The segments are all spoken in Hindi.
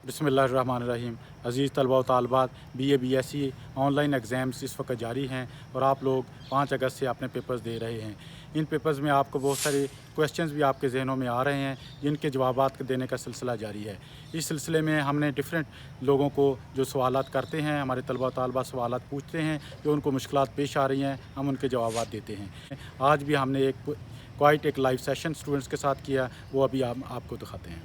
बिस्मिल्लाहिर्रहमानिर्रहीम। अज़ीज़ तलबा व तालिबात, BA BSc ऑनलाइन एग्ज़ाम्स इस वक्त जारी हैं और आप लोग 5 अगस्त से अपने पेपर्स दे रहे हैं। इन पेपर्स में आपको बहुत सारे क्वेश्चंस भी आपके जहनों में आ रहे हैं जिनके जवाबात देने का सिलसिला जारी है। इस सिलसिले में हमने डिफरेंट लोगों को जो सवालात करते हैं, हमारे तलबा व तालिबात सवालात पूछते हैं, जो उनको मुश्किलात पेश आ रही हैं, हम उनके जवाबात देते हैं। आज भी हमने एक लाइव सेशन स्टूडेंट्स के साथ किया, वो अभी आपको दिखाते हैं।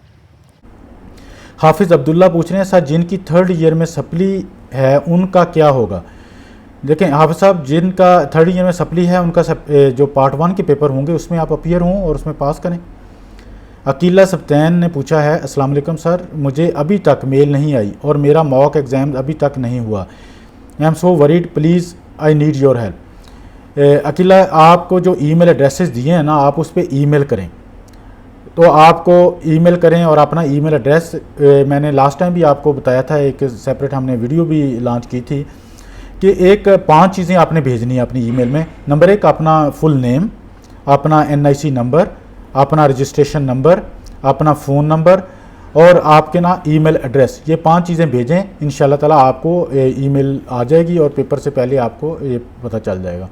हाफिज़ अब्दुल्ला पूछ रहे हैं सर, जिनकी 3rd ईयर में सप्ली है उनका क्या होगा? देखें हाफिज़ साहब, जिनका 3rd ईयर में सप्ली है उनका जो पार्ट 1 के पेपर होंगे उसमें आप अपीयर हों और उसमें पास करें। अकीला सब्तैन ने पूछा है, अस्सलाम वालेकुम सर, मुझे अभी तक मेल नहीं आई और मेरा मॉक एग्ज़ाम अभी तक नहीं हुआ। I am so worried, please I need your help. Akila, आपको जो ईमेल एड्रेसेस दिए हैं ना, आप उस पर ईमेल करें। तो आपको ईमेल करें और अपना ईमेल एड्रेस, मैंने लास्ट टाइम भी आपको बताया था, एक सेपरेट हमने वीडियो भी लॉन्च की थी कि 5 चीज़ें आपने भेजनी है अपनी ईमेल में। नंबर 1, अपना फुल नेम, अपना NIC नंबर, अपना रजिस्ट्रेशन नंबर, अपना फ़ोन नंबर और आपके ना ईमेल एड्रेस। ये 5 चीज़ें भेजें, इंशाल्लाह ताला आपको ईमेल आ जाएगी और पेपर से पहले आपको ये पता चल जाएगा।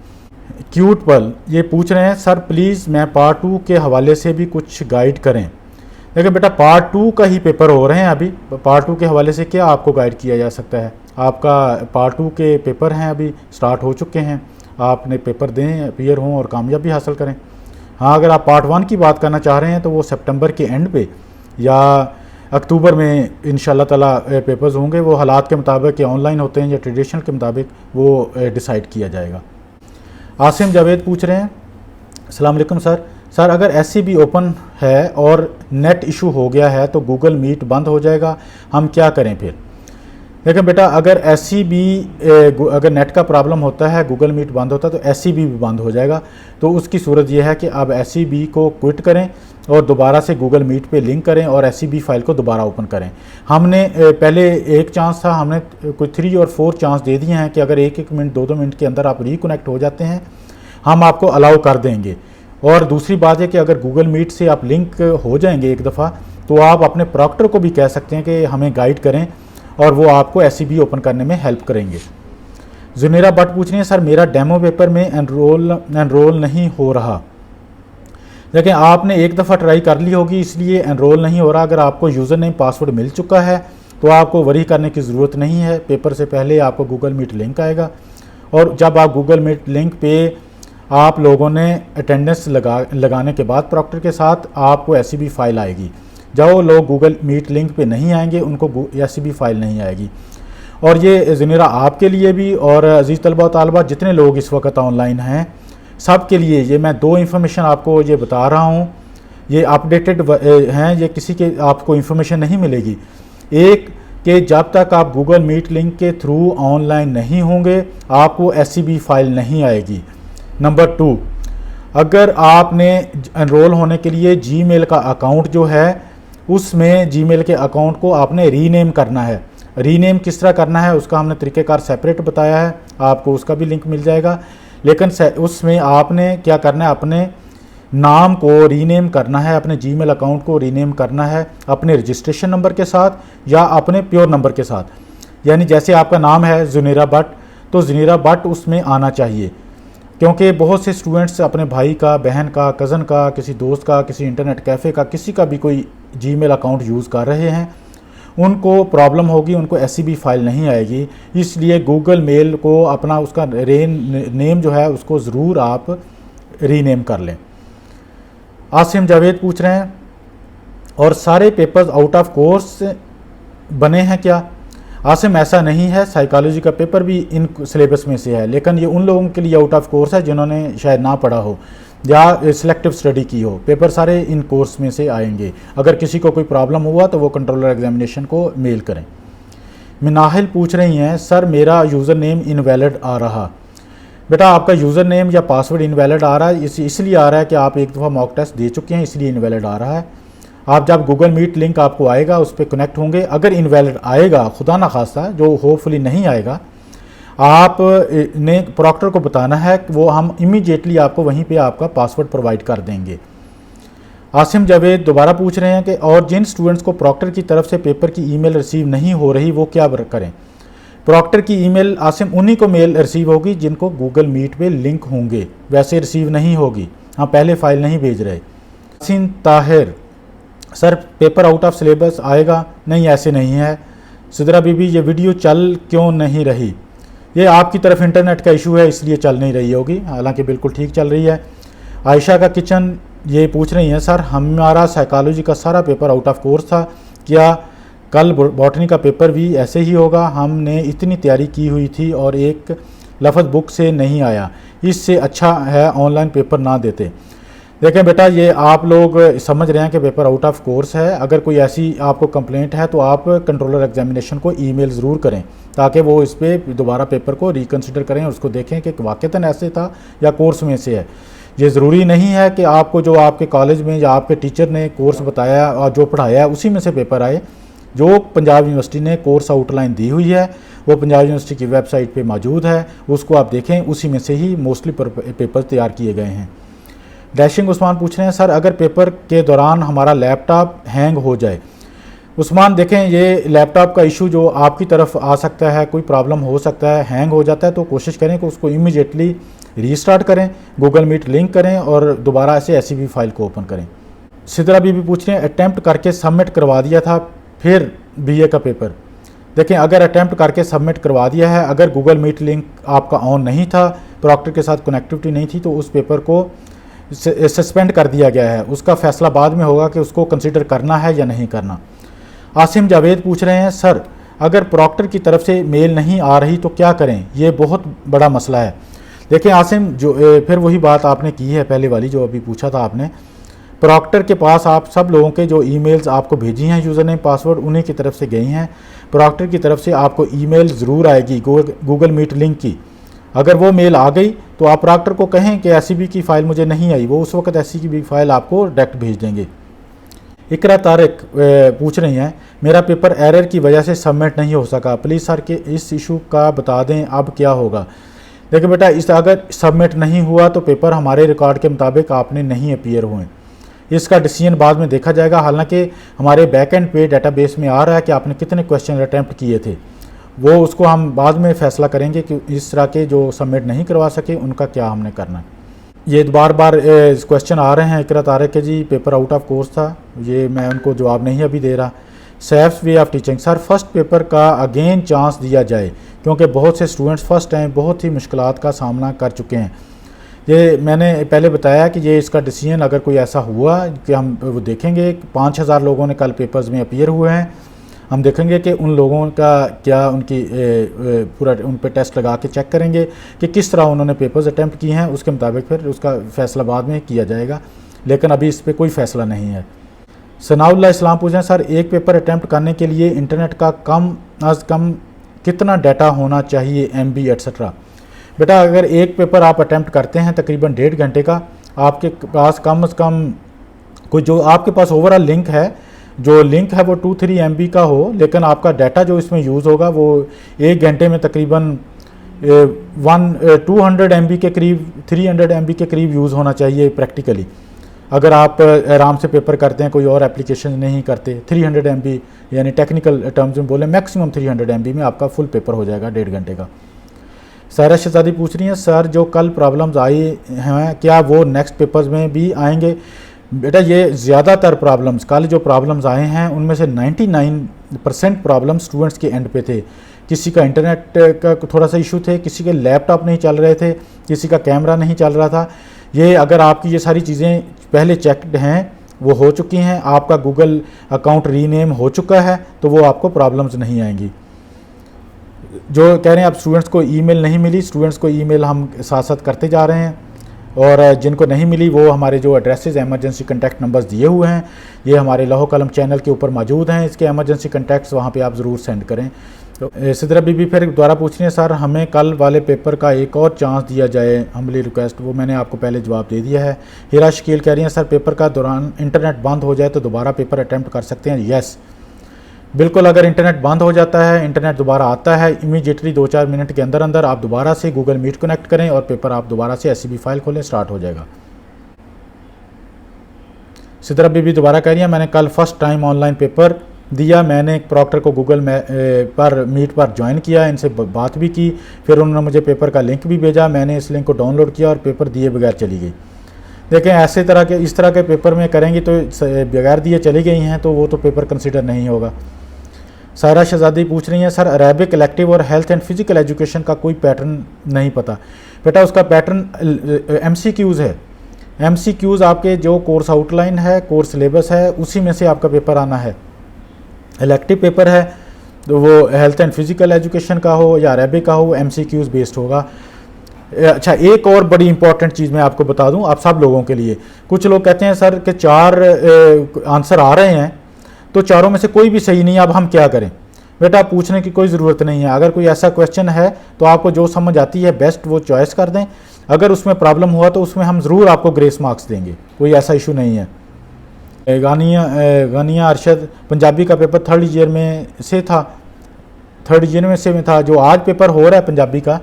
क्यूट पल ये पूछ रहे हैं, सर प्लीज़ मैं पार्ट 2 के हवाले से भी कुछ गाइड करें। देखिए बेटा, पार्ट 2 का ही पेपर हो रहे हैं अभी। पार्ट 2 के हवाले से क्या आपको गाइड किया जा सकता है? आपका पार्ट 2 के पेपर हैं, अभी स्टार्ट हो चुके हैं। आपने पेपर दें, अपीयर हों और कामयाबी हासिल करें। हाँ, अगर आप पार्ट 1 की बात करना चाह रहे हैं तो वो सितंबर के एंड पे या अक्टूबर में इंशाल्लाह ताला पेपर्स होंगे। वो हालात के मुताबिक या ऑनलाइन होते हैं या ट्रेडिशनल के मुताबिक वो डिसाइड किया जाएगा। आसिम जावेद पूछ रहे हैं, अस्सलाम वालेकुम सर, अगर SCB ओपन है और नेट इशू हो गया है तो गूगल मीट बंद हो जाएगा, हम क्या करें फिर? देखिए बेटा, अगर SCB अगर नेट का प्रॉब्लम होता है, गूगल मीट बंद होता है तो SCB भी बंद हो जाएगा। तो उसकी सूरत यह है कि आप SCB को क्विट करें और दोबारा से गूगल मीट पे लिंक करें और SCB फाइल को दोबारा ओपन करें। हमने पहले एक चांस था, हमने कोई 3 और 4 चांस दे दिए हैं कि अगर 1-1 मिनट 2-2 मिनट के अंदर आप रिकनेक्ट हो जाते हैं, हम आपको अलाउ कर देंगे। और दूसरी बात है कि अगर गूगल मीट से आप लिंक हो जाएंगे एक दफ़ा, तो आप अपने प्रॉक्टर को भी कह सकते हैं कि हमें गाइड करें और वो आपको SCB ओपन करने में हेल्प करेंगे। जुनेरा भट्ट पूछ रही हैं, सर मेरा डेमो पेपर में एनरोल नहीं हो रहा। देखिए, आपने एक दफ़ा ट्राई कर ली होगी इसलिए एनरोल नहीं हो रहा। अगर आपको यूज़र नेम पासवर्ड मिल चुका है तो आपको वरी करने की ज़रूरत नहीं है। पेपर से पहले आपको गूगल मीट लिंक आएगा और जब आप गूगल मीट लिंक पे आप लोगों ने अटेंडेंस लगाने के बाद प्रॉक्टर के साथ आपको SCB फाइल आएगी। जो लोग गूगल मीट लिंक पे नहीं आएंगे उनको SCB फाइल नहीं आएगी। और ये ज़ुनेरा आपके लिए भी और अजीज़ तलबा व तालिबात जितने लोग इस वक्त ऑनलाइन हैं, सब के लिए ये मैं 2 इन्फॉर्मेशन आपको ये बता रहा हूँ। ये अपडेटेड हैं, ये किसी के आपको इन्फॉर्मेशन नहीं मिलेगी। एक कि जब तक आप गूगल मीट लिंक के थ्रू ऑनलाइन नहीं होंगे आपको SCB फाइल नहीं आएगी। नंबर 2, अगर आपने एनरोल होने के लिए जीमेल का अकाउंट जो है, उसमें जीमेल के अकाउंट को आपने रीनेम करना है। रीनेम किस तरह करना है उसका हमने तरीक़ेकार सेपरेट बताया है, आपको उसका भी लिंक मिल जाएगा। लेकिन उसमें आपने क्या करना है, अपने नाम को रीनेम करना है, अपने जीमेल अकाउंट को रीनेम करना है अपने रजिस्ट्रेशन नंबर के साथ या अपने प्योर नंबर के साथ। यानी जैसे आपका नाम है जुनेरा भट्ट, तो जुनेरा भट्ट उसमें आना चाहिए। क्योंकि बहुत से स्टूडेंट्स अपने भाई का, बहन का, कज़न का, किसी दोस्त का, किसी इंटरनेट कैफ़े का, किसी का भी कोई जीमेल अकाउंट यूज़ कर रहे हैं, उनको प्रॉब्लम होगी, उनको SCB फाइल नहीं आएगी। इसलिए गूगल मेल को अपना उसका नेम जो है उसको ज़रूर आप रीनेम कर लें। आसिम जावेद पूछ रहे हैं, और सारे पेपर्स आउट ऑफ कोर्स बने हैं क्या? आसिम, ऐसा नहीं है, साइकोलॉजी का पेपर भी इन सिलेबस में से है, लेकिन ये उन लोगों के लिए आउट ऑफ कोर्स है जिन्होंने शायद ना पढ़ा हो या सिलेक्टिव स्टडी की हो। पेपर सारे इन कोर्स में से आएंगे। अगर किसी को कोई प्रॉब्लम हुआ तो वो कंट्रोलर एग्जामिनेशन को मेल करें। मिनाहिल पूछ रही हैं, सर मेरा यूज़र नेम इनवैलिड आ रहा। बेटा, आपका यूज़र नेम या पासवर्ड इनवैलिड आ रहा है, इसलिए आ रहा है कि आप एक दफ़ा मॉक टेस्ट दे चुके हैं, इसलिए इनवैलिड आ रहा है। आप जब गूगल मीट लिंक आपको आएगा उस पर कनेक्ट होंगे, अगर इनवैलिड आएगा, खुदा ना खास्ता जो होपफुली नहीं आएगा, आप ने प्रॉक्टर को बताना है कि वो हम इमीडिएटली आपको वहीं पे आपका पासवर्ड प्रोवाइड कर देंगे। आसिम जावेद दोबारा पूछ रहे हैं कि और जिन स्टूडेंट्स को प्रॉक्टर की तरफ से पेपर की ईमेल रिसीव नहीं हो रही वो क्या करें। प्रॉक्टर की ईमेल आसिम उन्हीं को मेल रिसीव होगी जिनको गूगल मीट पे लिंक होंगे, वैसे रिसीव नहीं होगी। हम पहले फाइल नहीं भेज रहे। हसीन Tahir, sir paper out of syllabus आएगा? नहीं, ऐसे नहीं है। सिद्रा बीबी, ये वीडियो चल क्यों नहीं रही? ये आपकी तरफ इंटरनेट का इशू है, इसलिए चल नहीं रही होगी, हालांकि बिल्कुल ठीक चल रही है। आयशा का किचन ये पूछ रही हैं, सर हमारा साइकोलॉजी का सारा पेपर आउट ऑफ कोर्स था, क्या कल बॉटनी का पेपर भी ऐसे ही होगा? हमने इतनी तैयारी की हुई थी और एक लफ्ज़ बुक से नहीं आया, इससे अच्छा है ऑनलाइन पेपर ना देते। देखें बेटा, ये आप लोग समझ रहे हैं कि पेपर आउट ऑफ कोर्स है। अगर कोई ऐसी आपको कंप्लेंट है तो आप कंट्रोलर एग्जामिनेशन को ईमेल ज़रूर करें ताकि वो इस पर दोबारा पेपर को रिकन्सिडर करें और उसको देखें कि वाक़तन ऐसे था या कोर्स में से है। ये ज़रूरी नहीं है कि आपको जो आपके कॉलेज में या आपके टीचर ने कोर्स बताया और जो पढ़ाया उसी में से पेपर आए। जो पंजाब यूनिवर्सिटी ने कोर्स आउटलाइन दी हुई है वो पंजाब यूनिवर्सिटी की वेबसाइट पे मौजूद है, उसको आप देखें, उसी में से ही मोस्टली पेपर तैयार किए गए हैं। डैशिंग उस्मान पूछ रहे हैं, सर अगर पेपर के दौरान हमारा लैपटॉप हैंग हो जाए। उस्मान देखें, ये लैपटॉप का इशू जो आपकी तरफ आ सकता है, कोई प्रॉब्लम हो सकता है, हैंग हो जाता है, तो कोशिश करें कि उसको इमीडिएटली रीस्टार्ट करें, गूगल मीट लिंक करें और दोबारा से SCP फाइल को ओपन करें। सिद्रा बीबी पूछ रहे हैं, अटैम्प्ट करके सबमिट करवा दिया था फिर BA का पेपर। देखें, अगर अटैम्प्ट करके सबमिट करवा दिया है, अगर गूगल मीट लिंक आपका ऑन नहीं था, प्रॉक्टर के साथ कनेक्टिविटी नहीं थी, तो उस पेपर को सस्पेंड कर दिया गया है। उसका फैसला बाद में होगा कि उसको कंसिडर करना है या नहीं करना। आसिम जावेद पूछ रहे हैं, सर अगर प्रॉक्टर की तरफ से मेल नहीं आ रही तो क्या करें? ये बहुत बड़ा मसला है। देखें आसिम, जो फिर वही बात आपने की है पहले वाली जो अभी पूछा था आपने, प्रॉक्टर के पास आप सब लोगों के जो ईमेल्स आपको भेजी हैं यूज़र नेम पासवर्ड उन्हीं की तरफ से गई हैं। प्रॉक्टर की तरफ से आपको ईमेल ज़रूर आएगी गूगल मीट लिंक की। अगर वो मेल आ गई तो आप प्रॉक्टर को कहें कि SCP की फ़ाइल मुझे नहीं आई, वो उस वक्त SCP फाइल आपको डायरेक्ट भेज देंगे। इकरा तारिक पूछ रही हैं, मेरा पेपर एरर की वजह से सबमिट नहीं हो सका, प्लीज़ सर के इस इशू का बता दें, अब क्या होगा? देखिए बेटा, इस अगर सबमिट नहीं हुआ तो पेपर हमारे रिकॉर्ड के मुताबिक आपने नहीं अपीयर हुए, इसका डिसीजन बाद में देखा जाएगा। हालांकि हमारे बैक एंड पे डाटाबेस में आ रहा है कि आपने कितने क्वेश्चन अटैम्प्ट किए थे, वो उसको हम बाद में फ़ैसला करेंगे कि इस तरह के जो सबमिट नहीं करवा सके उनका क्या हमने करना है। ये बार बार क्वेश्चन आ रहे हैं इकरा तारिक के, जी पेपर आउट ऑफ कोर्स था, ये मैं उनको जवाब नहीं अभी दे रहा। सैफ्स way of teaching, sir first paper का अगेन चांस दिया जाए क्योंकि बहुत से स्टूडेंट्स फर्स्ट टाइम बहुत ही मुश्किलात का सामना कर चुके हैं। ये मैंने पहले बताया कि ये इसका डिसीजन अगर कोई ऐसा हुआ कि हम वो देखेंगे, 5000 लोगों ने कल पेपर्स में अपीयर हुए हैं, हम देखेंगे कि उन लोगों का क्या उनकी पूरा उन पे टेस्ट लगा के चेक करेंगे कि किस तरह उन्होंने पेपर्स अटैम्प्ट किए हैं, उसके मुताबिक फिर उसका फ़ैसला बाद में किया जाएगा, लेकिन अभी इस पर कोई फ़ैसला नहीं है। सनाउल्लाह इस्लाम पूछें, सर एक पेपर अटैम्प्ट करने के लिए इंटरनेट का कम अज़ कम कितना डाटा होना चाहिए, MB एट्सट्रा? बेटा, अगर एक पेपर आप अटैम्प्ट करते हैं तकरीबन 1.5 घंटे का, आपके पास कम से कम कोई जो आपके पास ओवरऑल लिंक है, जो लिंक है वो 2-3 MB का हो, लेकिन आपका डाटा जो इसमें यूज़ होगा वो 1 घंटे में तकरीबन 200 MB के करीब, 300 MB के करीब यूज़ होना चाहिए प्रैक्टिकली। अगर आप आराम से पेपर करते हैं, कोई और एप्लीकेशन नहीं करते, 300 MB यानी टेक्निकल टर्म्स में बोले मैक्सिमम 300 MB में आपका फुल पेपर हो जाएगा 1.5 घंटे का। सायरा शहजादी पूछ रही हैं, सर जो कल प्रॉब्लम्स आई हैं क्या वो नेक्स्ट पेपर्स में भी आएंगे? बेटा, ये ज़्यादातर प्रॉब्लम्स कल जो प्रॉब्लम्स आए हैं उनमें से 99% प्रॉब्लम स्टूडेंट्स के एंड पे थे। किसी का इंटरनेट का थोड़ा सा इशू थे, किसी के लैपटॉप नहीं चल रहे थे, किसी का कैमरा नहीं चल रहा था। ये अगर आपकी ये सारी चीज़ें पहले चेकड हैं, वो हो चुकी हैं, आपका गूगल अकाउंट रीनेम हो चुका है, तो वो आपको प्रॉब्लम्स नहीं आएंगी। जो कह रहे हैं अब स्टूडेंट्स को ईमेल नहीं मिली, स्टूडेंट्स को ईमेल हम साथ साथ करते जा रहे हैं, और जिनको नहीं मिली वो हमारे जो एड्रेसेस एमरजेंसी कॉन्टैक्ट नंबर्स दिए हुए हैं ये हमारे लौह कलम चैनल के ऊपर मौजूद हैं, इसके एमरजेंसी कॉन्टैक्ट्स वहाँ पे आप ज़रूर सेंड करें। तो सिद्रा बीबी फिर दोबारा पूछ रही हैं, सर हमें कल वाले पेपर का एक और चांस दिया जाए, हम्बली रिक्वेस्ट। वो मैंने आपको पहले जवाब दे दिया है। हीरा शकील कह रही हैं, सर पेपर का दौरान इंटरनेट बंद हो जाए तो दोबारा पेपर अटैम्प्ट कर सकते हैं? यस, बिल्कुल। अगर इंटरनेट बंद हो जाता है, इंटरनेट दोबारा आता है, इमीडिएटली 2-4 मिनट के अंदर अंदर आप दोबारा से गूगल मीट कनेक्ट करें और पेपर आप दोबारा से SCP फाइल खोलें, स्टार्ट हो जाएगा। सिद्रा बीबी दोबारा कह रही है, मैंने कल फर्स्ट टाइम ऑनलाइन पेपर दिया। मैंने एक प्रॉक्टर को गूगल पर मीट पर ज्वाइन किया, इनसे बात भी की, फिर उन्होंने मुझे पेपर का लिंक भी भेजा। मैंने इस लिंक को डाउनलोड किया और पेपर दिए बगैर चली गई। देखें, ऐसे तरह के इस तरह के पेपर में करेंगी तो बगैर दिए चली गई हैं तो वो तो पेपर कंसिडर नहीं होगा। सायरा शहजादी पूछ रही हैं, सर अरेबिक इलेक्टिव और हेल्थ एंड फिजिकल एजुकेशन का कोई पैटर्न नहीं पता। बेटा उसका पैटर्न MCQs है। MCQs आपके जो कोर्स आउटलाइन है, कोर्स सिलेबस है, उसी में से आपका पेपर आना है। इलेक्टिव पेपर है तो वो हेल्थ एंड फिजिकल एजुकेशन का हो या अरेबिक का हो, MCQs बेस्ड होगा। अच्छा, एक और बड़ी इंपॉर्टेंट चीज़ मैं आपको बता दूं, आप सब लोगों के लिए। कुछ लोग कहते हैं सर कि 4 आंसर आ रहे हैं तो चारों में से कोई भी सही नहीं है, अब हम क्या करें। बेटा पूछने की कोई ज़रूरत नहीं है। अगर कोई ऐसा क्वेश्चन है तो आपको जो समझ आती है बेस्ट वो चॉइस कर दें। अगर उसमें प्रॉब्लम हुआ तो उसमें हम ज़रूर आपको ग्रेस मार्क्स देंगे, कोई ऐसा इशू नहीं है। गानिया अरशद, पंजाबी का पेपर 3rd ईयर में से था, 3rd ईयर में था। जो आज पेपर हो रहा है पंजाबी का,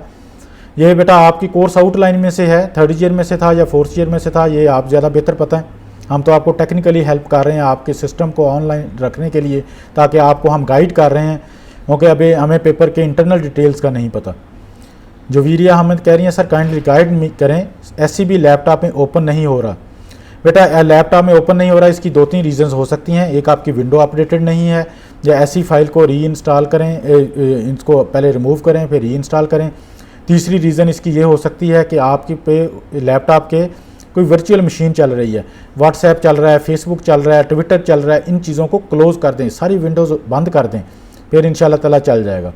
ये बेटा आपकी कोर्स आउटलाइन में से है, 3rd ईयर में से था या 4th ईयर में से था, ये आप ज़्यादा बेहतर पता है। हम तो आपको टेक्निकली हेल्प कर रहे हैं आपके सिस्टम को ऑनलाइन रखने के लिए, ताकि आपको हम गाइड कर रहे हैं, क्योंकि अभी हमें पेपर के इंटरनल डिटेल्स का नहीं पता। जो वीरिया हमें कह रही हैं, सर काइंडली गाइड करें, SCB लैपटॉप में ओपन नहीं हो रहा। बेटा लैपटॉप में ओपन नहीं हो रहा, इसकी 2-3 रीज़न्स हो सकती हैं। एक आपकी विंडो अपडेटेड नहीं है, या ऐसी फाइल को री इंस्टॉल करें, इसको पहले रिमूव करें फिर री इंस्टॉल करें। तीसरी रीज़न इसकी ये हो सकती है कि आपके पे लैपटॉप के कोई वर्चुअल मशीन चल रही है, व्हाट्सएप चल रहा है, फेसबुक चल रहा है, ट्विटर चल रहा है। इन चीज़ों को क्लोज़ कर दें, सारी विंडोज़ बंद कर दें, फिर इंशाल्लाह ताला चल जाएगा।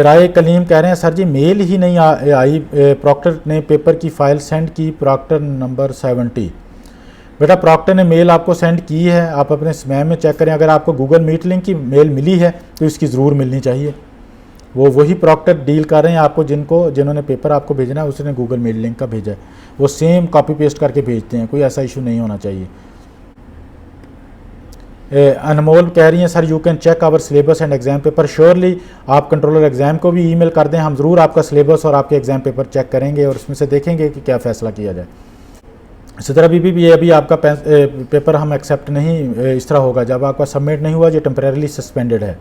राय कलीम कह रहे हैं, सर जी मेल ही नहीं आई, प्रॉक्टर ने पेपर की फ़ाइल सेंड की, प्रॉक्टर नंबर 70। बेटा प्रॉक्टर ने मेल आपको सेंड की है, आप अपने स्पैम में चेक करें। अगर आपको गूगल मीट लिंक की मेल मिली है तो इसकी ज़रूर मिलनी चाहिए। वो वही प्रॉक्टर डील कर रहे हैं आपको, जिन्होंने पेपर आपको भेजना है उसने गूगल मीट लिंक का भेजा है, वो सेम कॉपी पेस्ट करके भेजते हैं, कोई ऐसा इशू नहीं होना चाहिए। अनमोल कह रही हैं, sir you can check our syllabus and exam paper. Surely आप कंट्रोलर एग्जाम को भी ईमेल कर दें, हम ज़रूर आपका सिलेबस और आपके एग्जाम पेपर चेक करेंगे और उसमें से देखेंगे कि क्या फ़ैसला किया जाए। सिद्रा बीबी भी अभी आपका पेपर हम एक्सेप्ट नहीं इस तरह होगा जब आपका सबमिट नहीं हुआ, जो टेम्परेरली सस्पेंडेड है।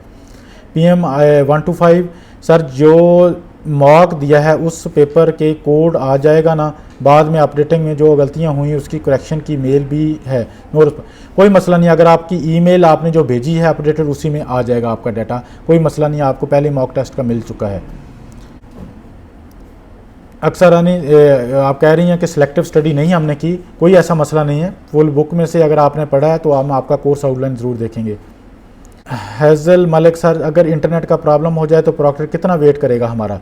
PM 125, सर जो मॉक दिया है उस पेपर के कोड आ जाएगा ना, बाद में अपडेटिंग में जो गलतियां हुई उसकी करेक्शन की मेल भी है, कोई मसला नहीं। अगर आपकी ईमेल आपने जो भेजी है अपडेटेड, उसी में आ जाएगा आपका डाटा, कोई मसला नहीं। आपको पहले मॉक टेस्ट का मिल चुका है। अक्सर आप कह रही हैं कि सिलेक्टिव स्टडी नहीं हमने की, कोई ऐसा मसला नहीं है। फुल बुक में से अगर आपने पढ़ा है तो हम आपका कोर्स आउटलाइन ज़रूर देखेंगे। हैज़ल मलिक, सर अगर इंटरनेट का प्रॉब्लम हो जाए तो प्रॉक्टर कितना वेट करेगा हमारा।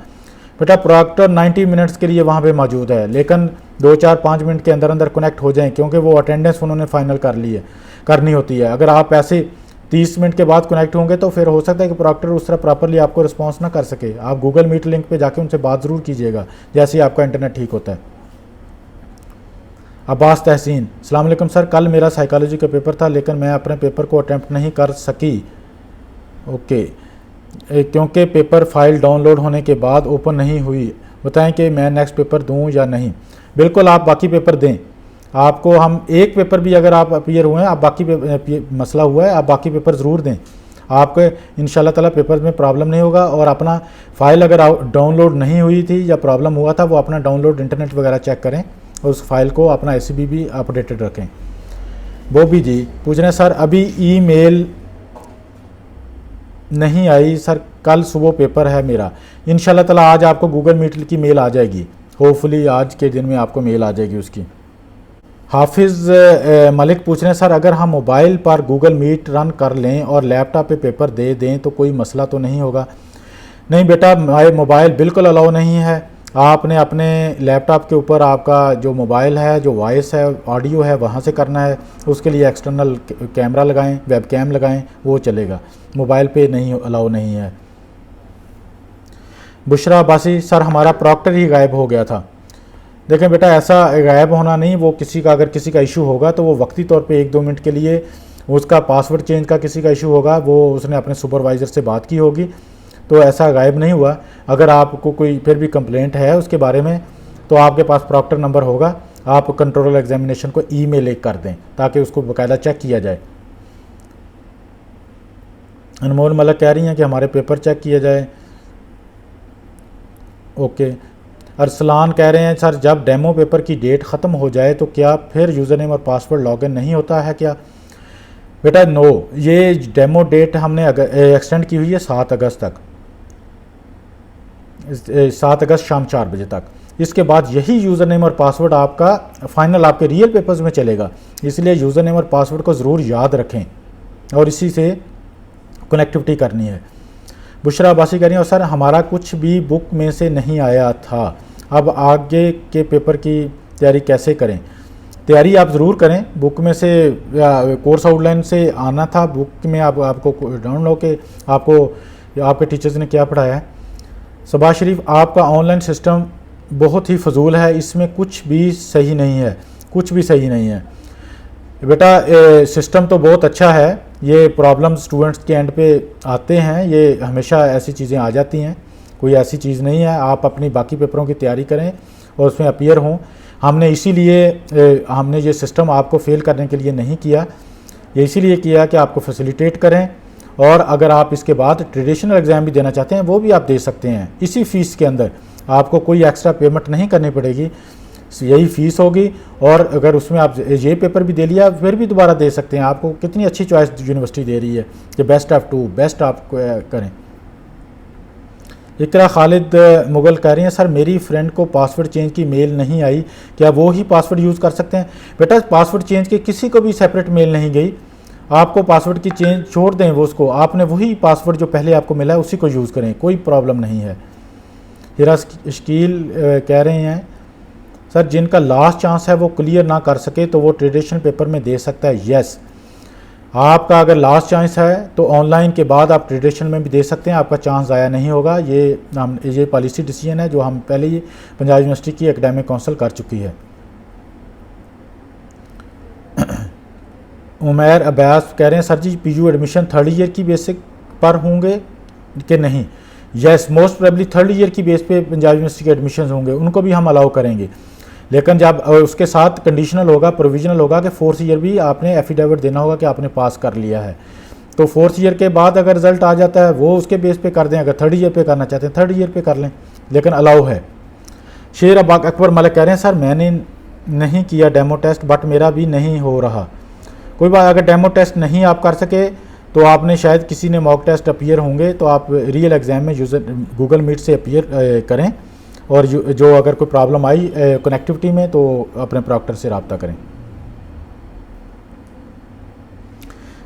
बेटा प्रॉक्टर 90 मिनट्स के लिए वहाँ पे मौजूद है, लेकिन 2-4-5 मिनट के अंदर अंदर कनेक्ट हो जाएं, क्योंकि वो अटेंडेंस उन्होंने फाइनल करनी होती है। अगर आप ऐसे 30 मिनट के बाद कनेक्ट होंगे तो फिर हो सकता है कि प्रॉक्टर उस तरह प्रॉपरली आपको रिस्पॉन्स ना कर सके। आप गूगल मीट लिंक पर जाके उनसे बात ज़रूर कीजिएगा जैसे ही आपका इंटरनेट ठीक होता है। अब्बास तहसीन, अस्सलाम वालेकुम सर, कल मेरा साइकोलॉजी का पेपर था लेकिन मैं अपने पेपर को अटैम्प्ट नहीं कर सकी। ओके, क्योंकि पेपर फाइल डाउनलोड होने के बाद ओपन नहीं हुई, बताएं कि मैं नेक्स्ट पेपर दूं या नहीं। बिल्कुल आप बाकी पेपर दें, आपको हम एक पेपर भी अगर आप अपीयर हुए हैं, आप बाकी मसला हुआ है, आप बाकी पेपर ज़रूर दें, आपके इंशाल्लाह ताला पेपर में प्रॉब्लम नहीं होगा। और अपना फ़ाइल अगर डाउनलोड नहीं हुई थी या प्रॉब्लम हुआ था, वो अपना डाउनलोड इंटरनेट वगैरह चेक करें और उस फाइल को अपना SCB भी अपडेटेड रखें। बॉबी जी पूछ रहे हैं, सर अभी ईमेल नहीं आई सर, कल सुबह पेपर है मेरा। इंशाल्लाह ताला आज आपको गूगल मीट की मेल आ जाएगी, होपफुली आज के दिन में आपको मेल आ जाएगी उसकी। हाफिज़ मलिक पूछ रहे हैं, सर अगर हम मोबाइल पर गूगल मीट रन कर लें और लैपटॉप पे पेपर दे दें तो कोई मसला तो नहीं होगा। नहीं बेटा, मोबाइल बिल्कुल अलाउ नहीं है। आपने अपने लैपटॉप के ऊपर आपका जो मोबाइल है, जो वॉइस है, ऑडियो है, वहाँ से करना है। उसके लिए एक्सटर्नल कैमरा लगाएं, वेब कैम लगाएं, वो चलेगा। मोबाइल पे नहीं अलाउ नहीं है। बुशरा अब्बासी, सर हमारा प्रॉक्टर ही गायब हो गया था। देखें बेटा, ऐसा गायब होना नहीं, वो अगर किसी का इशू होगा तो वो वक्ती तौर पे 1-2 मिनट के लिए उसका पासवर्ड चेंज का किसी का इशू होगा, वो उसने अपने सुपरवाइज़र से बात की होगी, तो ऐसा गायब नहीं हुआ। अगर आपको कोई फिर भी कंप्लेंट है उसके बारे में तो आपके पास प्रॉक्टर नंबर होगा, आप कंट्रोल एग्जामिनेशन को ईमेल एक कर दें ताकि उसको बाकायदा चेक किया जाए। अनमोल मलक कह रही हैं कि हमारे पेपर चेक किया जाए। ओके। अरसलान कह रहे हैं सर जब डेमो पेपर की डेट ख़त्म हो जाए तो क्या फिर यूज़र नेम और पासवर्ड लॉगिन नहीं होता है क्या? बेटा नो, ये डेमो डेट हमने एक्सटेंड की हुई है 7 अगस्त तक, 7 अगस्त शाम 4 बजे तक। इसके बाद यही यूज़र नेम और पासवर्ड आपका फाइनल आपके रियल पेपर्स में चलेगा, इसलिए यूज़र नेम और पासवर्ड को ज़रूर याद रखें और इसी से कनेक्टिविटी करनी है। बुशरा अब्बासी कह रही हैं सर हमारा कुछ भी बुक में से नहीं आया था, अब आगे के पेपर की तैयारी कैसे करें? तैयारी आप ज़रूर करें, बुक में से कोर्स आउटलाइन से आना था, बुक में आपको ढूंढ लो कि आपको आपके टीचर्स ने क्या पढ़ाया है। सबा शरीफ आपका ऑनलाइन सिस्टम बहुत ही फजूल है, इसमें कुछ भी सही नहीं है, कुछ भी सही नहीं है। बेटा सिस्टम तो बहुत अच्छा है, ये प्रॉब्लम स्टूडेंट्स के एंड पे आते हैं, ये हमेशा ऐसी चीज़ें आ जाती हैं, कोई ऐसी चीज़ नहीं है। आप अपनी बाकी पेपरों की तैयारी करें और उसमें अपीयर हों। हमने इसीलिए हमने ये सिस्टम आपको फेल करने के लिए नहीं किया, ये इसीलिए किया कि आपको फैसिलिटेट करें, और अगर आप इसके बाद ट्रेडिशनल एग्ज़ाम भी देना चाहते हैं वो भी आप दे सकते हैं इसी फ़ीस के अंदर, आपको कोई एक्स्ट्रा पेमेंट नहीं करनी पड़ेगी, यही फ़ीस होगी। और अगर उसमें आप ये पेपर भी दे लिया फिर भी दोबारा दे सकते हैं। आपको कितनी अच्छी चॉइस यूनिवर्सिटी दे रही है कि बेस्ट ऑफ 2 बेस्ट आप करें। इकरा खालिद मुगल कह रही हैं सर मेरी फ्रेंड को पासवर्ड चेंज की मेल नहीं आई, क्या वो ही पासवर्ड यूज़ कर सकते हैं? बेटा पासवर्ड चेंज की किसी को भी सेपरेट मेल नहीं गई, आपको पासवर्ड की चेंज छोड़ दें वो उसको, आपने वही पासवर्ड जो पहले आपको मिला है उसी को यूज़ करें, कोई प्रॉब्लम नहीं है। हिरा शकील कह रहे हैं सर जिनका लास्ट चांस है वो क्लियर ना कर सके तो वो ट्रेडिशनल पेपर में दे सकता है। यस, आपका अगर लास्ट चांस है तो ऑनलाइन के बाद आप ट्रेडिशनल में भी दे सकते हैं, आपका चांस ज़ाया नहीं होगा। ये पॉलिसी डिसीजन है जो हम पहले ही पंजाब यूनिवर्सिटी की एकेडमिक काउंसिल कर चुकी है। उमैर अब्बास कह रहे हैं सर जी पीयू एडमिशन 3rd ईयर की बेसिक पर होंगे कि नहीं? Yes, most probably 3rd year की बेस पे पंजाब यूनिवर्सिटी के एडमिशन होंगे, उनको भी हम अलाउ करेंगे, लेकिन जब उसके साथ कंडीशनल होगा, प्रोविजनल होगा कि 4th ईयर भी आपने एफिडेविट देना होगा कि आपने पास कर लिया है। तो 4th ईयर के बाद अगर रिजल्ट आ जाता है वो उसके बेस पे कर दें, अगर 3rd ईयर पे करना चाहते हैं 3rd ईयर पे कर लें, लेकिन अलाउ है। शेर अकबर मलिक कह रहे हैं सर मैंने नहीं किया डेमो टेस्ट बट मेरा भी नहीं हो रहा। कोई बात, अगर डेमो टेस्ट नहीं आप कर सके तो आपने शायद किसी ने मॉक टेस्ट अपीयर होंगे तो आप रियल एग्ज़ाम में यूज़र गूगल मीट से अपीयर करें, और जो अगर कोई प्रॉब्लम आई कनेक्टिविटी में तो अपने प्रॉक्टर से रब्ता करें।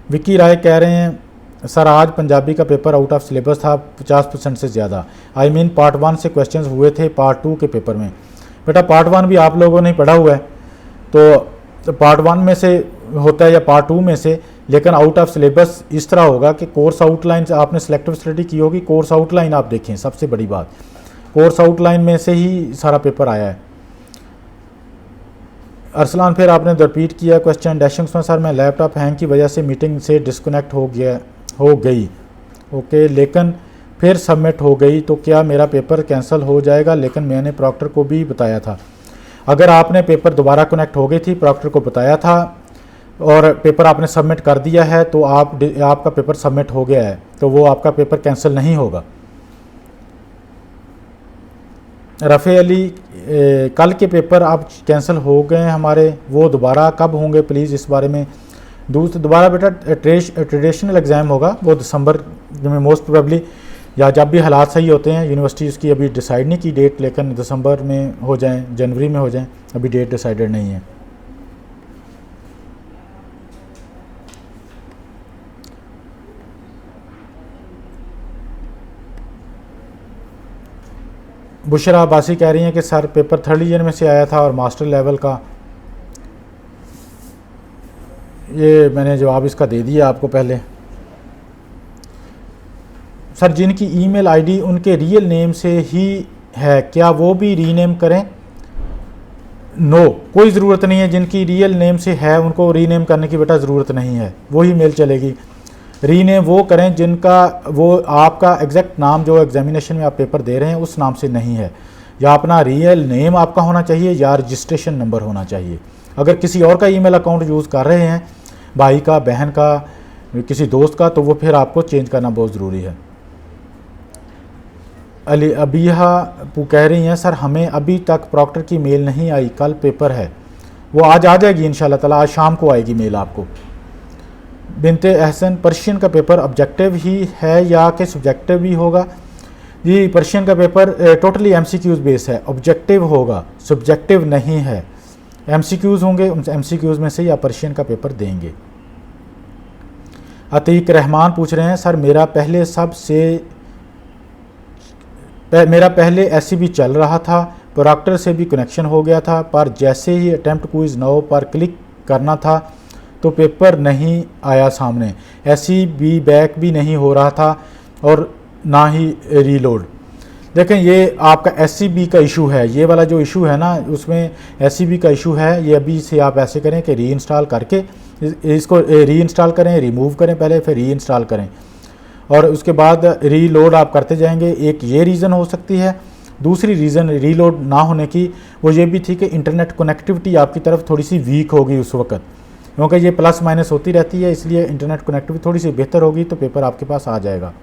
विक्की राय कह रहे हैं सर आज पंजाबी का पेपर आउट ऑफ सिलेबस था 50% से ज़्यादा, आई मीन पार्ट 1 से क्वेश्चंस हुए थे पार्ट 2 के पेपर में। बेटा पार्ट 1 भी आप लोगों ने पढ़ा हुआ है, तो पार्ट 1 में से होता है या पार्ट 2 में से, लेकिन आउट ऑफ सिलेबस इस तरह होगा कि कोर्स आउटलाइन आपने सिलेक्टिव स्टडी की होगी, कोर्स आउटलाइन आप देखें, सबसे बड़ी बात कोर्स आउटलाइन में से ही सारा पेपर आया है। अरसलान फिर आपने रिपीट किया क्वेश्चन डैशिंग्स में सर मैं लैपटॉप हैंग की वजह से मीटिंग से डिस्कनेक्ट हो गई ओके, लेकिन फिर सबमिट हो गई तो क्या मेरा पेपर कैंसिल हो जाएगा? लेकिन मैंने प्रॉक्टर को भी बताया था। अगर आपने पेपर दोबारा कनेक्ट हो गई थी, प्रॉक्टर को बताया था और पेपर आपने सबमिट कर दिया है तो आपका पेपर सबमिट हो गया है, तो वो आपका पेपर कैंसिल नहीं होगा। रफ़े अली कल के पेपर अब कैंसिल हो गए हैं हमारे, वो दोबारा कब होंगे प्लीज़ इस बारे में। दोबारा बेटा ट्रेडिशनल एग्ज़ाम होगा, वो दिसंबर में मोस्ट प्रोबेबली, या जब भी हालात सही होते हैं। यूनिवर्सिटीज़ की अभी डिसाइड नहीं की डेट, लेकिन दिसंबर में हो जाएं, जनवरी में हो जाएं, अभी डेट डिसाइडेड नहीं है। बुशरा अब्बासी कह रही हैं कि सर पेपर 3rd ईयर में से आया था और मास्टर लेवल का, ये मैंने जवाब इसका दे दिया आपको पहले। सर जिनकी ईमेल आईडी उनके रियल नेम से ही है क्या वो भी रीनेम करें? नो, कोई ज़रूरत नहीं है, जिनकी रियल नेम से है उनको रीनेम करने की बेटा ज़रूरत नहीं है, वही मेल चलेगी। रीनेम वो करें जिनका वो आपका एग्जैक्ट नाम जो एग्जामिनेशन में आप पेपर दे रहे हैं उस नाम से नहीं है। या अपना रियल नेम आपका होना चाहिए या रजिस्ट्रेशन नंबर होना चाहिए। अगर किसी और का ईमेल अकाउंट यूज़ कर रहे हैं, भाई का, बहन का, किसी दोस्त का, तो वो फिर आपको चेंज करना बहुत ज़रूरी है। अबिहा कह रही हैं सर हमें अभी तक प्रॉक्टर की मेल नहीं आई, कल पेपर है। वो आज आ जाएगी इंशाल्लाह ताला, आज शाम को आएगी मेल आपको। बिनते अहसन, पर्शियन का पेपर ऑब्जेक्टिव ही है या कि सब्जेक्टिव भी होगा? जी, पर्शियन का पेपर टोटली एमसीक्यूज़ बेस है, ऑब्जेक्टिव होगा, सब्जेक्टिव नहीं है। एमसीक्यूज़ होंगे, उन एमसीक्यूज़ में से ही आप पर्शियन का पेपर देंगे। अतीक रहमान पूछ रहे हैं सर मेरा पहले एससीबी चल रहा था, प्रॉक्टर से भी कनेक्शन हो गया था, पर जैसे ही अटेम्प्ट क्विज नाउ पर क्लिक करना था तो पेपर नहीं आया सामने, एससीबी बैक भी नहीं हो रहा था और ना ही रीलोड। देखें, ये आपका एससीबी का इशू है, ये वाला जो इशू है ना, उसमें एससीबी का इशू है। ये अभी से आप ऐसे करें कि री इंस्टॉल करके इसको री इंस्टॉल करें, रिमूव करें पहले, फिर री इंस्टॉल करें और उसके बाद रीलोड आप करते जाएंगे। एक ये रीज़न हो सकती है। दूसरी रीज़न रीलोड ना होने की वो ये भी थी कि इंटरनेट कनेक्टिविटी आपकी तरफ थोड़ी सी वीक होगी उस वक्त, क्योंकि ये प्लस माइनस होती रहती है, इसलिए इंटरनेट कनेक्टिविटी थोड़ी सी बेहतर होगी तो पेपर आपके पास आ जाएगा।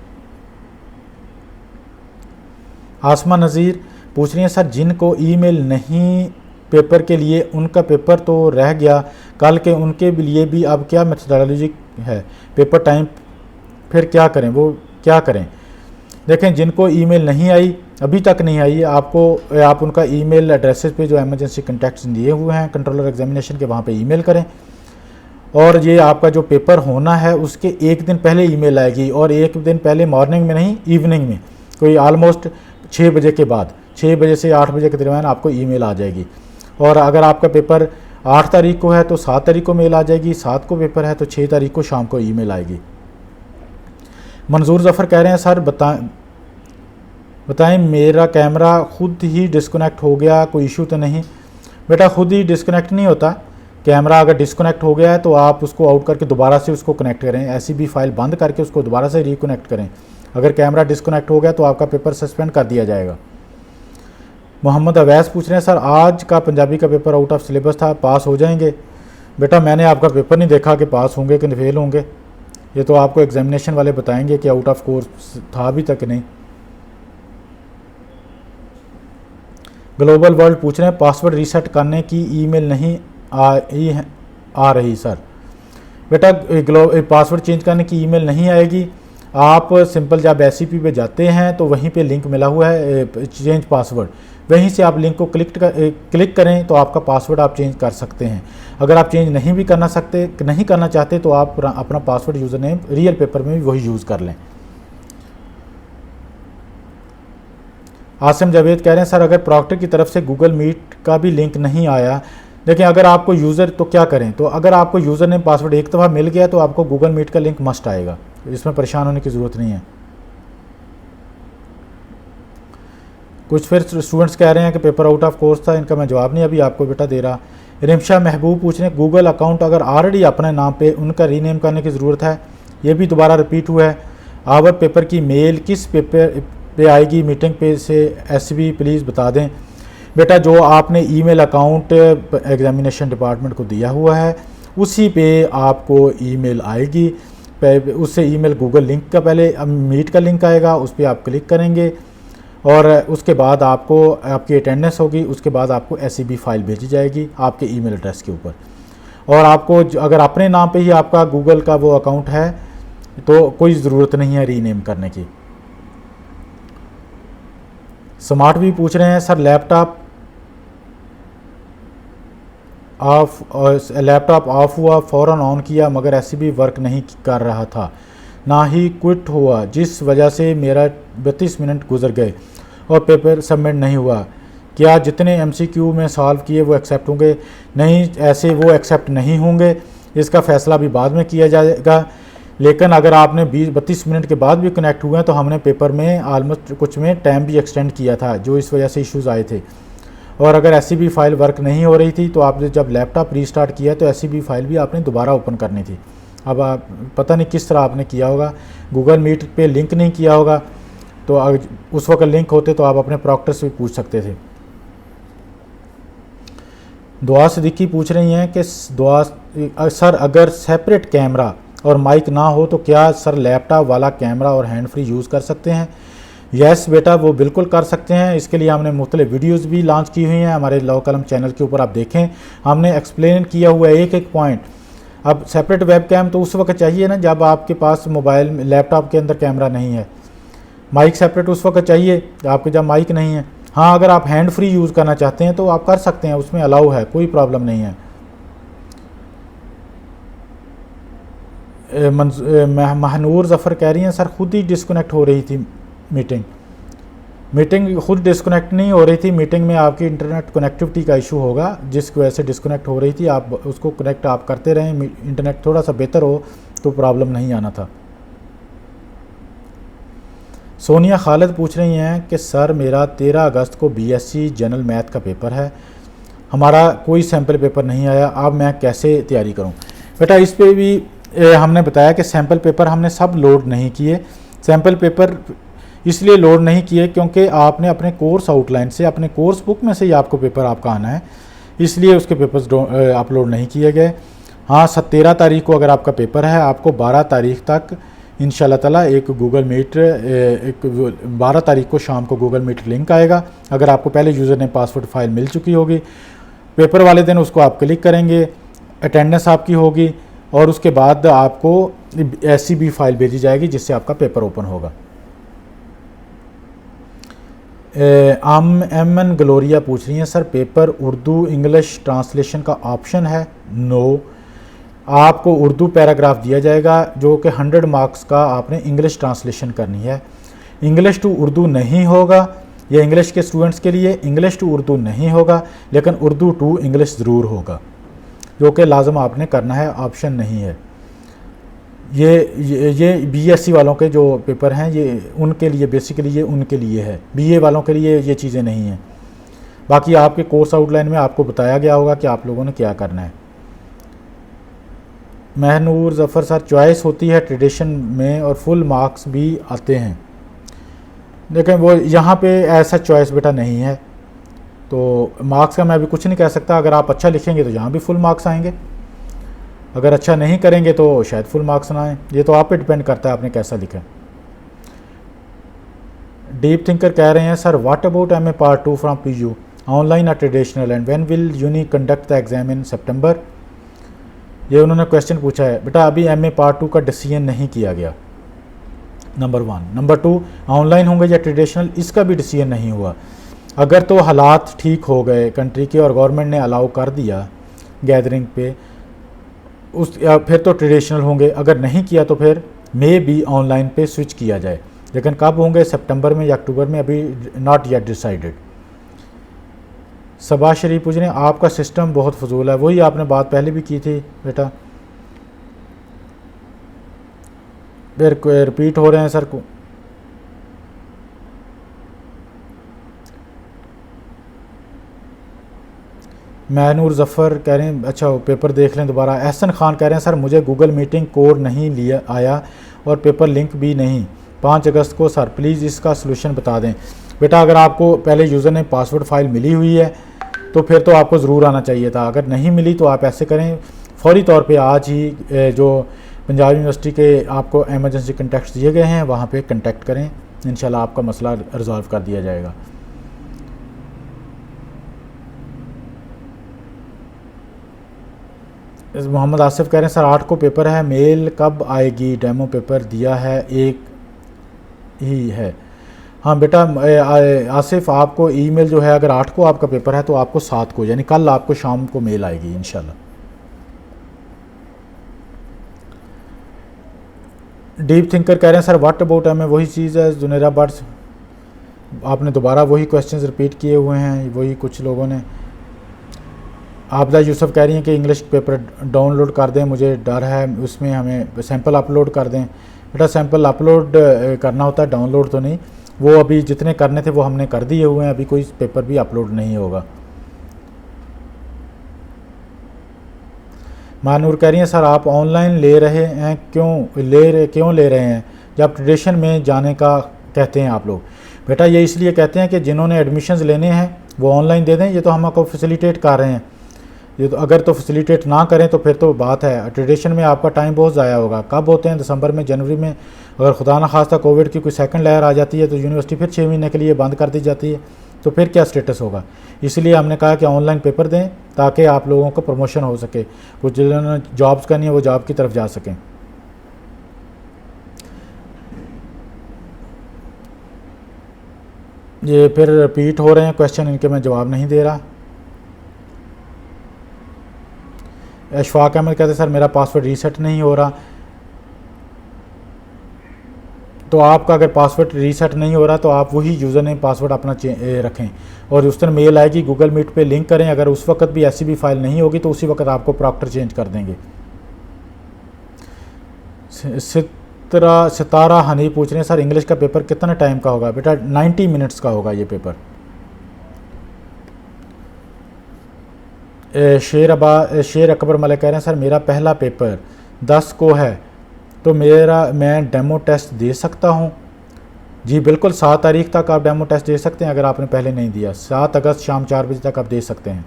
आसमा नज़ीर पूछ रही हैं सर जिनको ईमेल नहीं पेपर के लिए, उनका पेपर तो रह गया कल के, उनके लिए भी अब क्या मेथडोलॉजी है पेपर टाइम, फिर क्या करें, वो क्या करें? देखें, जिनको ईमेल नहीं आई, अभी तक नहीं आई, आप उनका ईमेल एड्रेसेस पे जो एमरजेंसी कॉन्टैक्ट्स दिए हुए हैं कंट्रोलर एग्जामिनेशन के, वहाँ पे ईमेल करें। और ये आपका जो पेपर होना है उसके एक दिन पहले ईमेल आएगी, और एक दिन पहले मॉर्निंग में नहीं, इवनिंग में, कोई ऑलमोस्ट 6 बजे के बाद, 6 बजे से 8 बजे के दरमियान आपको ईमेल आ जाएगी। और अगर आपका पेपर 8 तारीख को है तो 7 तारीख को मेल आ जाएगी, 7 को पेपर है तो 6 तारीख को शाम को ईमेल आएगी। मंजूर ज़फ़र कह रहे हैं सर बताएं मेरा कैमरा खुद ही डिस्कनेक्ट हो गया, कोई इशू तो नहीं? बेटा, खुद ही डिस्कनेक्ट नहीं होता कैमरा। अगर डिस्कनेक्ट हो गया है तो आप उसको आउट करके दोबारा से उसको कनेक्ट करें, एससीबी फाइल बंद करके उसको दोबारा से रिकनेक्ट करें। अगर कैमरा डिस्कनेक्ट हो गया तो आपका पेपर सस्पेंड कर दिया जाएगा। मोहम्मद अवैस पूछ रहे हैं सर आज का पंजाबी का पेपर आउट ऑफ सिलेबस था, पास हो जाएंगे? बेटा, मैंने आपका पेपर नहीं देखा कि पास होंगे कि फेल होंगे, ये तो आपको एग्जामिनेशन वाले बताएंगे कि आउट ऑफ कोर्स था अभी तक नहीं। ग्लोबल वर्ल्ड पूछ रहे हैं पासवर्ड रीसेट करने की ईमेल नहीं आ रही सर। बेटा, पासवर्ड चेंज करने की ईमेल नहीं आएगी। आप सिंपल जब एससीपी पे जाते हैं तो वहीं पे लिंक मिला हुआ है चेंज पासवर्ड, वहीं से आप लिंक को क्लिक करें तो आपका पासवर्ड आप चेंज कर सकते हैं। अगर आप चेंज नहीं करना चाहते तो आप अपना password user name real paper में भी वही यूज़ कर लें। आसिम जावेद कह रहे हैं सर अगर प्रॉक्टर की तरफ से गूगल मीट का भी लिंक नहीं आया, देखिए अगर आपको यूज़र तो क्या करें, तो अगर आपको यूज़र नेम पासवर्ड एक दफ़ा मिल गया तो आपको गूगल मीट का लिंक मस्ट आएगा, इसमें परेशान होने की ज़रूरत नहीं है। कुछ फिर स्टूडेंट्स कह रहे हैं कि पेपर आउट ऑफ कोर्स था, इनका मैं जवाब नहीं अभी आपको बेटा दे रहा। रिमशा महबूब पूछ रहे हैं गूगल अकाउंट अगर ऑलरेडी अपने नाम पे उनका रीनेम करने की ज़रूरत है, ये भी दोबारा रिपीट हुआ है। आवर पेपर की मेल किस पेपर पे आएगी मीटिंग पे से एसबी प्लीज़ बता दें। बेटा, जो आपने ईमेल अकाउंट एग्जामिनेशन डिपार्टमेंट को दिया हुआ है उसी पे आपको ईमेल आएगी, उससे ईमेल गूगल लिंक का पहले मीट का लिंक आएगा, उस पर आप क्लिक करेंगे और उसके बाद आपको आपकी अटेंडेंस होगी, उसके बाद आपको एससीबी फाइल भेजी जाएगी आपके ईमेल एड्रेस के ऊपर। और आपको अगर अपने नाम पे ही आपका गूगल का वो अकाउंट है तो कोई ज़रूरत नहीं है रीनेम करने की। स्मार्ट भी पूछ रहे हैं सर लैपटॉप ऑफ हुआ, फ़ौरन ऑन किया मगर एससीबी वर्क नहीं कर रहा था, ना ही क्विट हुआ, जिस वजह से मेरा 32 मिनट गुजर गए और पेपर सबमिट नहीं हुआ। क्या जितने एमसीक्यू में सॉल्व किए वो एक्सेप्ट होंगे? नहीं, ऐसे वो एक्सेप्ट नहीं होंगे, इसका फ़ैसला भी बाद में किया जाएगा। लेकिन अगर आपने 32 मिनट के बाद भी कनेक्ट हुए हैं तो हमने पेपर में आलमोस्ट कुछ में टाइम भी एक्सटेंड किया था, जो इस वजह से इश्यूज़ आए थे। और अगर एससीबी फाइल वर्क नहीं हो रही थी तो आपने जब लैपटॉप रीस्टार्ट किया तो एससीबी फाइल भी आपने दोबारा ओपन करनी थी। अब आप पता नहीं किस तरह आपने किया होगा, गूगल मीट पे लिंक नहीं किया होगा, तो उस वक्त लिंक होते तो आप अपने प्रॉक्टर से भी पूछ सकते थे। दुआ सिद्दीकी पूछ रही हैं कि दुआ सर अगर सेपरेट कैमरा और माइक ना हो तो क्या सर लैपटॉप वाला कैमरा और हैंड फ्री यूज़ कर सकते हैं? यस बेटा, वो बिल्कुल कर सकते हैं। इसके लिए हमने मुख्तलिफ वीडियोज़ भी लॉन्च की हुई हैं हमारे लॉ कलम चैनल के ऊपर, आप देखें, हमने एक्सप्लेन किया हुआ है एक एक पॉइंट। अब सेपरेट वेब कैम तो उस वक्त चाहिए ना जब आपके पास मोबाइल लैपटॉप के अंदर कैमरा नहीं है। माइक सेपरेट उस वक्त चाहिए आपके जब माइक नहीं है। हाँ, अगर आप हैंड फ्री यूज़ करना चाहते हैं तो आप कर सकते हैं, उसमें अलाउ है, कोई प्रॉब्लम नहीं है। महनूर ज़फ़र कह रही हैं सर खुद ही डिस्कनेक्ट हो रही थी मीटिंग खुद डिस्कनेक्ट नहीं हो रही थी, मीटिंग में आपकी इंटरनेट कनेक्टिविटी का इशू होगा जिसकी वजह से डिस्कनेक्ट हो रही थी। आप उसको कनेक्ट आप करते रहें, इंटरनेट थोड़ा सा बेहतर हो तो प्रॉब्लम नहीं आना था। सोनिया खालिद पूछ रही हैं कि सर मेरा 13 अगस्त को बीएससी जनरल मैथ का पेपर है, हमारा कोई सैम्पल पेपर नहीं आया, अब मैं कैसे तैयारी करूं? बेटा इस पे भी हमने बताया कि सैम्पल पेपर हमने सब लोड नहीं किए। सैम्पल पेपर इसलिए लोड नहीं किए क्योंकि आपने अपने कोर्स आउटलाइन से, अपने कोर्स बुक में से ही आपको पेपर आपका आना है, इसलिए उसके पेपर्स अपलोड नहीं किए गए। हाँ, 13 तारीख को अगर आपका पेपर है, आपको 12 तारीख तक इंशाल्लाह ताला एक गूगल मीट, 12 तारीख को शाम को गूगल मीट लिंक आएगा। अगर आपको पहले यूज़र ने पासवर्ड फाइल मिल चुकी होगी, पेपर वाले दिन उसको आप क्लिक करेंगे, अटेंडेंस आपकी होगी और उसके बाद आपको SCB फाइल भेजी जाएगी जिससे आपका पेपर ओपन होगा। एमएन ग्लोरिया पूछ रही हैं sir paper Urdu English translation का ऑप्शन है? नो, आपको उर्दू पैराग्राफ दिया जाएगा जो कि 100 मार्क्स का आपने इंग्लिश ट्रांसलेशन करनी है। इंग्लिश टू उर्दू नहीं होगा, यह इंग्लिश के स्टूडेंट्स के लिए इंग्लिश टू उर्दू नहीं होगा, लेकिन उर्दू टू इंग्लिश ज़रूर होगा, जो कि लाजम आपने करना है, ऑप्शन नहीं है। ये बीएससी वालों के जो पेपर हैं ये उनके लिए, बेसिकली ये उनके लिए है, बीए वालों के लिए ये चीज़ें नहीं हैं। बाकी आपके कोर्स आउटलाइन में आपको बताया गया होगा कि आप लोगों ने क्या करना है। महनूर ज़फ़र सर चॉइस होती है ट्रेडिशन में और फुल मार्क्स भी आते हैं, लेकिन वो यहाँ पे ऐसा चॉइस बेटा नहीं है, तो मार्क्स का मैं अभी कुछ नहीं कह सकता। अगर आप अच्छा लिखेंगे तो यहाँ भी फुल मार्क्स आएंगे, अगर अच्छा नहीं करेंगे तो शायद फुल मार्क्स ना आए, ये तो आप पे डिपेंड करता है आपने कैसा लिखा है। डीप थिंकर कह रहे हैं sir what about MA Part 2 from PU online और traditional and when will uni conduct the exam in September? ये उन्होंने क्वेश्चन पूछा है। बेटा अभी MA Part 2 का डिसीजन नहीं किया गया, नंबर 1। नंबर 2, ऑनलाइन होंगे या ट्रेडिशनल, इसका भी डिसीजन नहीं हुआ। अगर तो हालात ठीक हो गए कंट्री के और गवर्नमेंट ने अलाउ कर दिया गैदरिंग पे, उस फिर तो ट्रेडिशनल होंगे, अगर नहीं किया तो फिर मे बी ऑनलाइन पे स्विच किया जाए, लेकिन कब होंगे, सितंबर में या अक्टूबर में, अभी नॉट येट डिसाइडेड। सबा शरीफ पूछ रहे हैं आपका सिस्टम बहुत फजूल है, वही आपने बात पहले भी की थी बेटा, फिर रिपीट हो रहे हैं सर को। महनूर ज़फ़र कह रहे हैं अच्छा पेपर देख लें दोबारा। एहसन खान कह रहे हैं सर मुझे गूगल मीटिंग कोड नहीं लिया आया और पेपर लिंक भी नहीं, 5 अगस्त को सर प्लीज़ इसका सलूशन बता दें। बेटा अगर आपको पहले यूज़र ने पासवर्ड फाइल मिली हुई है तो फिर तो आपको ज़रूर आना चाहिए था, अगर नहीं मिली तो आप ऐसे करें फौरी तौर पे आज ही जो पंजाब यूनिवर्सिटी के आपको एमरजेंसी कंटेक्ट्स दिए गए हैं वहाँ पे कंटेक्ट करें, इंशाल्लाह आपका मसला रिजॉल्व कर दिया जाएगा। मोहम्मद आसिफ कह रहे हैं सर 8 को पेपर है, मेल कब आएगी? डेमो पेपर दिया है, एक ही है। हाँ बेटा आसिफ आपको ईमेल जो है अगर 8 को आपका पेपर है तो आपको 7 को यानी कल आपको शाम को मेल आएगी इंशाल्लाह। डीप थिंकर कह रहे हैं सर व्हाट अबाउट में वही चीज़ है जुनेरा बर्ड्स, आपने दोबारा वही क्वेश्चंस रिपीट किए हुए हैं, वही कुछ लोगों ने। आबदा यूसुफ कह रही हैं कि इंग्लिश पेपर डाउनलोड कर दें, मुझे डर है उसमें हमें सैंपल अपलोड कर दें। बेटा सैंपल अपलोड करना होता है, डाउनलोड तो नहीं, वो अभी जितने करने थे वो हमने कर दिए हुए हैं, अभी कोई पेपर भी अपलोड नहीं होगा। मानूर कह रही हैं सर आप ऑनलाइन ले रहे हैं क्यों ले रहे हैं, जब ट्रेडिशन में जाने का कहते हैं आप लोग? बेटा ये इसलिए कहते हैं कि जिन्होंने एडमिशन्स लेने हैं वो ऑनलाइन दे दें, ये तो हम आपको फैसिलिटेट कर रहे हैं। ये तो अगर तो फैसिलिटेट ना करें तो फिर तो बात है, ट्रेडिशन में आपका टाइम बहुत ज़ाया होगा। कब होते हैं? दिसंबर में, जनवरी में। अगर खुदा न खास्ता कोविड की कोई सेकंड लहर आ जाती है तो यूनिवर्सिटी फिर 6 महीने के लिए बंद कर दी जाती है, तो फिर क्या स्टेटस होगा? इसलिए हमने कहा कि ऑनलाइन पेपर दें ताकि आप लोगों को प्रमोशन हो सके, कुछ जिन्होंने जॉब्स करनी है वो जॉब की तरफ जा सकें। ये फिर रिपीट हो रहे हैं क्वेश्चन, इनके मैं जवाब नहीं दे रहा। अशफाक अहमद कहते सर मेरा पासवर्ड रीसेट नहीं हो रहा। तो आपका अगर पासवर्ड रीसेट नहीं हो रहा तो आप वही यूज़र नेम पासवर्ड अपना रखें, और उस दिन मेल आएगी गूगल मीट पे लिंक करें। अगर उस वक्त भी ऐसी भी फाइल नहीं होगी तो उसी वक्त आपको प्रॉक्टर चेंज कर देंगे। सितारा हनी पूछ रहे हैं सर इंग्लिश का पेपर कितने टाइम का होगा? बेटा 90 मिनट्स का होगा ये पेपर। शेर अकबर मलिक कह रहे हैं सर मेरा पहला पेपर 10 को है तो मैं डेमो टेस्ट दे सकता हूँ? जी बिल्कुल, 7 तारीख तक आप डेमो टेस्ट दे सकते हैं अगर आपने पहले नहीं दिया। 7 अगस्त शाम 4 बजे तक आप दे सकते हैं।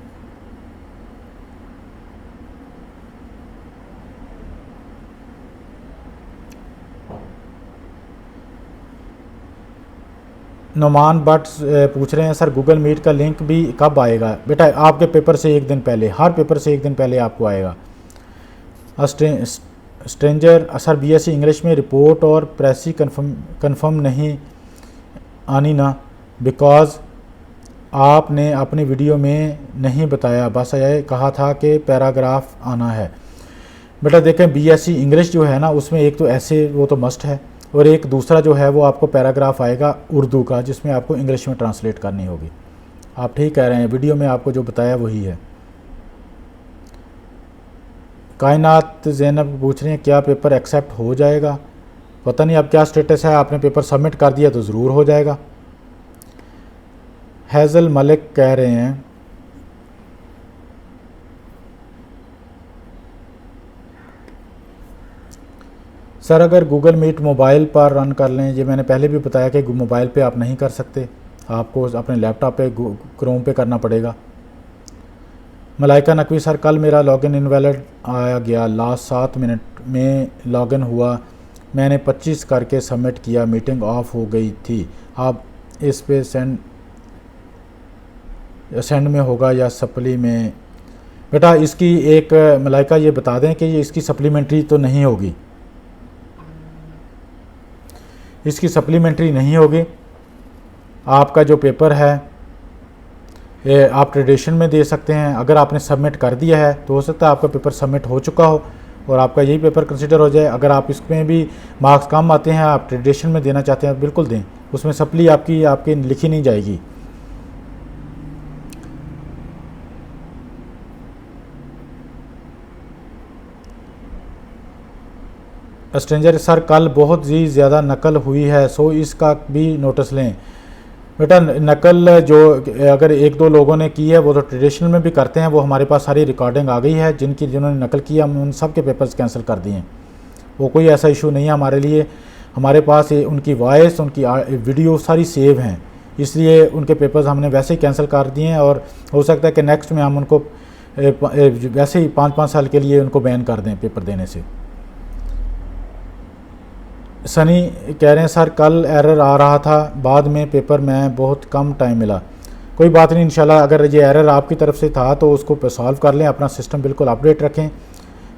नुमान भट्ट पूछ रहे हैं सर गूगल मीट का लिंक भी कब आएगा? बेटा आपके पेपर से एक दिन पहले, हर पेपर से एक दिन पहले आपको आएगा। स्ट्रेंजर सर बीएससी इंग्लिश में रिपोर्ट और प्रेसी कंफर्म नहीं आनी ना, बिकॉज आपने अपनी वीडियो में नहीं बताया, बस ये कहा था कि पैराग्राफ आना है। बेटा देखें बीएससी इंग्लिश जो है ना उसमें एक तो ऐसे वो तो मस्ट है, और एक दूसरा जो है वो आपको पैराग्राफ आएगा उर्दू का जिसमें आपको इंग्लिश में ट्रांसलेट करनी होगी। आप ठीक कह रहे हैं, वीडियो में आपको जो बताया वही है। कायनात ज़ैनब पूछ रहे हैं क्या पेपर एक्सेप्ट हो जाएगा? पता नहीं अब क्या स्टेटस है, आपने पेपर सबमिट कर दिया तो ज़रूर हो जाएगा। हैज़ल मलिक कह रहे हैं सर अगर गूगल मीट मोबाइल पर रन कर लें, ये मैंने पहले भी बताया कि मोबाइल पे आप नहीं कर सकते, आपको अपने लैपटॉप पे क्रोम पे करना पड़ेगा। मलाइका नकवी सर कल मेरा लॉगिन इनवैलिड आ गया, लास्ट 7 मिनट में लॉगिन हुआ, मैंने 25 करके सबमिट किया, मीटिंग ऑफ हो गई थी। आप इस पे सेंड में होगा या सप्ली में? बेटा इसकी एक मलाइका ये बता दें कि ये इसकी सप्लीमेंट्री तो नहीं होगी, इसकी सप्लीमेंट्री नहीं होगी। आपका जो पेपर है ये आप ट्रेडिशन में दे सकते हैं। अगर आपने सबमिट कर दिया है तो हो सकता है आपका पेपर सबमिट हो चुका हो और आपका यही पेपर कंसिडर हो जाए। अगर आप इसमें भी मार्क्स कम आते हैं, आप ट्रेडिशन में देना चाहते हैं, बिल्कुल दें, उसमें सप्ली आपकी लिखी नहीं जाएगी। स्ट्रेंजर सर कल बहुत ही ज़्यादा नकल हुई है, सो इसका भी नोटिस लें। बेटा नकल जो अगर 1-2 लोगों ने की है वो तो ट्रेडिशनल में भी करते हैं, वो हमारे पास सारी रिकॉर्डिंग आ गई है जिन्होंने नकल किया, हम उन सब के पेपर्स कैंसिल कर दिए हैं। वो कोई ऐसा इशू नहीं है हमारे लिए, हमारे पास उनकी वॉइस, उनकी वीडियो सारी सेव हैं, इसलिए उनके पेपर्स हमने वैसे ही कैंसिल कर दिए हैं। और हो सकता है कि नेक्स्ट में हम उनको वैसे ही 5-5 साल के लिए उनको बैन कर दें पेपर देने से। सनी कह रहे हैं सर कल एरर आ रहा था, बाद में पेपर में बहुत कम टाइम मिला। कोई बात नहीं, इंशाल्लाह अगर ये एरर आपकी तरफ से था तो उसको सॉल्व कर लें, अपना सिस्टम बिल्कुल अपडेट रखें,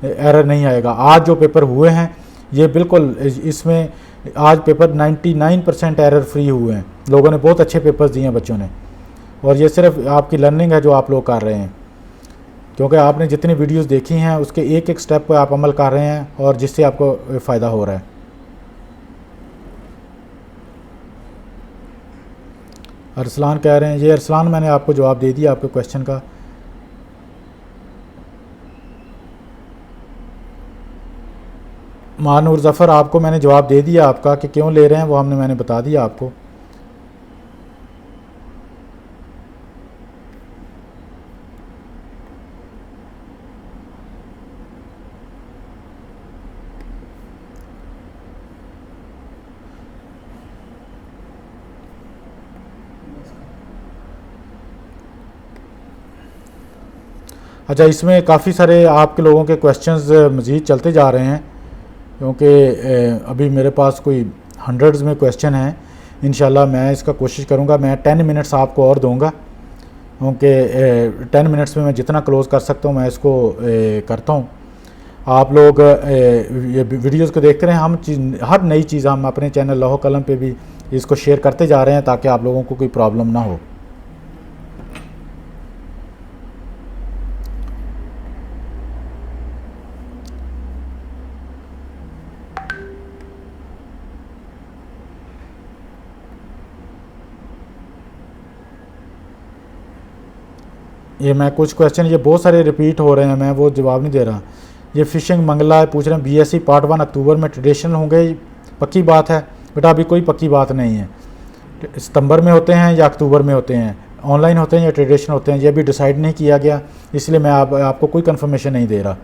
एरर नहीं आएगा। आज जो पेपर हुए हैं ये बिल्कुल इसमें आज पेपर 99% एरर फ्री हुए हैं, लोगों ने बहुत अच्छे पेपर्स दिए हैं बच्चों ने, और ये सिर्फ आपकी लर्निंग है जो आप लोग कर रहे हैं, क्योंकि आपने जितनी वीडियोस देखी हैं उसके एक एक स्टेप पर आप अमल कर रहे हैं और जिससे आपको फ़ायदा हो रहा है। अरसलान कह रहे हैं, ये अरसलान मैंने आपको जवाब दे दिया आपके क्वेश्चन का। मानूर ज़फ़र आपको मैंने जवाब दे दिया आपका कि क्यों ले रहे हैं, वो मैंने बता दिया आपको। अच्छा, इसमें काफ़ी सारे आपके लोगों के क्वेश्चंस मज़ीद चलते जा रहे हैं, क्योंकि अभी मेरे पास कोई हंड्रेड्स में क्वेश्चन हैं। इंशाल्लाह मैं इसका कोशिश करूँगा, मैं 10 मिनट्स आपको और दूँगा, क्योंकि 10 मिनट्स में मैं जितना क्लोज़ कर सकता हूँ मैं इसको करता हूँ। आप लोग ये वीडियोज़ को देखते रहें। हम हर नई चीज़ हम अपने चैनल लौह कलम पे भी इसको शेयर करते जा रहे हैं, ताकि आप लोगों को कोई प्रॉब्लम ना हो। ये मैं कुछ क्वेश्चन, ये बहुत सारे रिपीट हो रहे हैं, मैं वो जवाब नहीं दे रहा। ये फिशिंग मंगला पूछ रहे हैं बीएससी पार्ट 1 अक्टूबर में ट्रेडिशनल होंगे, पक्की बात है बेटा? अभी कोई पक्की बात नहीं है। सितंबर में होते हैं या अक्टूबर में होते हैं, ऑनलाइन होते हैं या ट्रेडिशनल होते हैं, ये भी डिसाइड नहीं किया गया, इसलिए मैं आपको कोई कंफर्मेशन नहीं दे रहा।